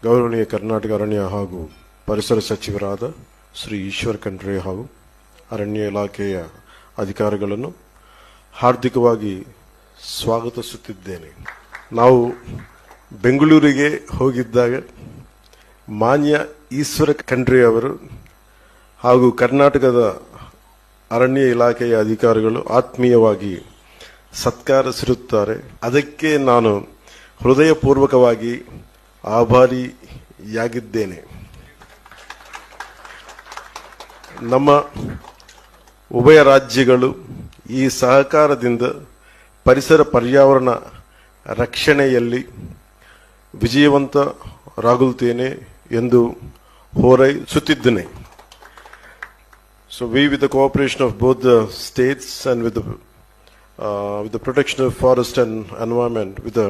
ಗೌರವನೀಯ ಕರ್ನಾಟಕ ಅರಣ್ಯ ಹಾಗೂ ಪರಿಸರ ಸಚಿವರಾದ ಶ್ರೀ ಈಶ್ವರ್ ಖಂಡ್ರೆ ಹಾಗೂ ಅರಣ್ಯ ಇಲಾಖೆಯ ಅಧಿಕಾರಿಗಳನ್ನು ಹಾರ್ದಿಕವಾಗಿ ಸ್ವಾಗತಿಸುತ್ತಿದ್ದೇನೆ. ನಾವು ಬೆಂಗಳೂರಿಗೆ ಹೋಗಿದ್ದಾಗ ಮಾನ್ಯ ಈಶ್ವರ ಖಂಡ್ರೆ ಅವರು ಹಾಗೂ ಕರ್ನಾಟಕದ ಅರಣ್ಯ ಇಲಾಖೆಯ ಅಧಿಕಾರಿಗಳು ಆತ್ಮೀಯವಾಗಿ ಸತ್ಕರಿಸಿರುತ್ತಾರೆ. ಅದಕ್ಕೆ ನಾನು ಹೃದಯಪೂರ್ವಕವಾಗಿ ಆಭಾರಿಯಾಗಿದ್ದೇನೆ. ನಮ್ಮ ಉಭಯ ರಾಜ್ಯಗಳು ಈ ಸಹಕಾರದಿಂದ ಪರಿಸರ ಪರ್ಯಾವರಣ ರಕ್ಷಣೆಯಲ್ಲಿ ವಿಜಯವಂತರಾಗುತ್ತೇನೆ ಎಂದು ಹೋರೈಸುತ್ತಿದ್ದೇನೆ. So we, with the cooperation of both the states and with the protection of forest and environment, with the